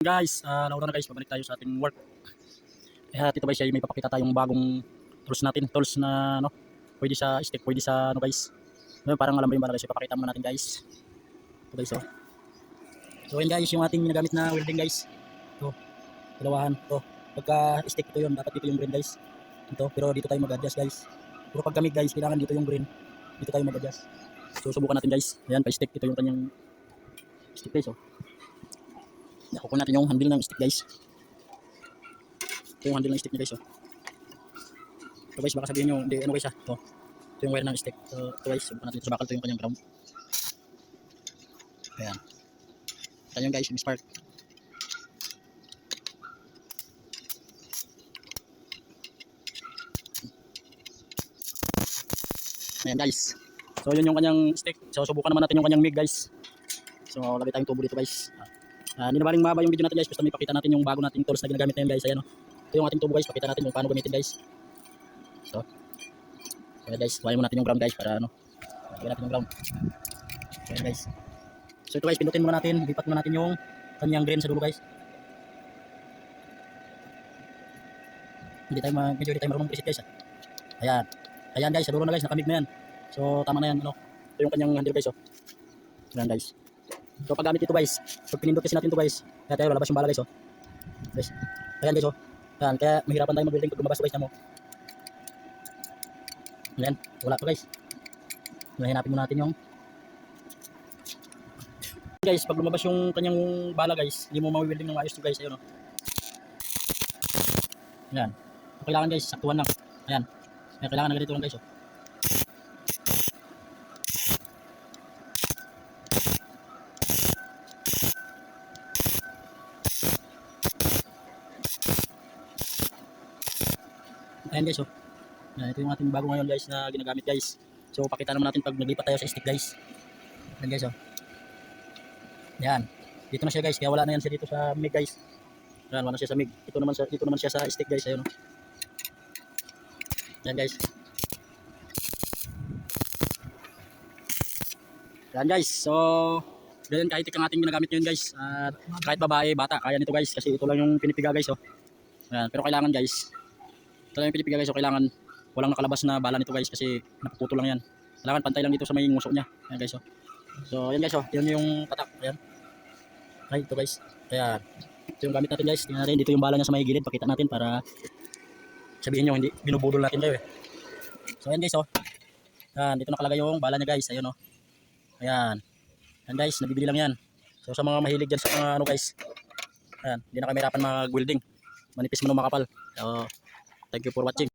Guys, nauna na guys, pabalik tayo sa ating work. Dito guys, may papakita tayong bagong tools natin. Tools na ano, pwede sa stick, pwede sa ano guys. Parang alam mo yung bala guys, papakita muna natin guys. Ito guys, oh. So yun guys, yung ating ginagamit na welding guys. Ito, dalawahan. Ito, pagka stick ito yun, dapat dito yung green guys. Ito, pero dito tayo mag-adjust guys. Pero pag gamit guys, kailangan dito yung green. Dito tayo mag-adjust. So subukan natin guys. Ayan, pa stick, ito yung kanyang stick guys, oh. Kukunin natin yung handle ng stick guys. Ito yung handle ng stick niya guys, oh. Ito guys, baka sabihin nyo, hindi, ano guys ha. Ito yung wire ng stick. Ito guys, subukan natin sa bakal. Ito yung kanyang ground. Ayan. Ito yung guys, yung spark. Ayan guys. So yun yung kanyang stick. So subukan naman natin yung kanyang MIG guys. So lagay tayong tubo dito guys. Hindi na baling maba yung video natin guys. Basta may pakita natin yung bago nating tools na ginagamit ngayon guys. Ayan, oh. Ito yung ating tubo guys. Pakita natin kung paano gamitin guys. So ayan guys, kuhanin mo natin yung ground guys para ano. Lagyan natin yung ground. Ayan guys. So ito guys, pindutin muna natin. Lipat muna natin yung kanyang green sa dulo guys. Medyo hindi tayo marunong preset guys. Ayan. Ayan guys, sa dulo na guys, nakamig na yan. So tama na yan, ano. Ito yung kanyang handle guys, oh. Ayan guys. So pag gamit ito guys, pag pinindot kasi natin ito guys, kaya tayo lalabas yung bala guys, oh. Guys. Ayan guys, oh. Ayan, kaya mahirapan tayo mag-welding pag lumabas guys na mo. Ayan, wala pa guys. Hanapin muna natin yung guys, pag lumabas yung kanyang bala guys, hindi mo ma-welding ng maayos to guys, ayun, oh. Ayan. So, kailangan guys, saktuhan lang. Ayan. Ayan, kailangan na ganito lang guys, oh. Ayan guys, oh. Ayan, ito yung ating bago ngayon guys na ginagamit guys. So pakita naman natin pag naglipat tayo sa stick guys. Ayan guys, oh. Ayan. Dito na siya guys, kaya wala na yan siya dito sa MIG guys. Ayan, wala na siya sa MIG. Dito naman siya sa stick guys, ayun, oh. Ayan guys. Ayan guys, so ganyan kahit ang ating ginagamit ngayon guys. Kahit babae, bata, kaya nito guys kasi ito lang yung pinipiga guys, oh. Ayan, pero kailangan guys, ito lang yung pinipiga guys, so kailangan walang nakalabas na bala nito guys kasi napuputo lang yan. Kailangan pantay lang dito sa may nguso niya. Ayan guys, oh. So ayan guys, oh, yun yung tatak. Ayan. Ay, ito guys. Ayan. Ito yung gamit natin guys. Tingnan natin dito yung bala niya sa may gilid. Pakita natin para sabihin nyo hindi binubudol natin kayo, eh. So ayan guys, oh. Ayan, dito nakalagay yung bala niya guys. Ayun, oh. Ayan. Ayan guys, nabibili lang yan. So sa mga mahilig dyan sa mga ano guys. Ayan, hindi na kayo mahirapan mag-welding. Manipis man o makapal. So thank you for watching.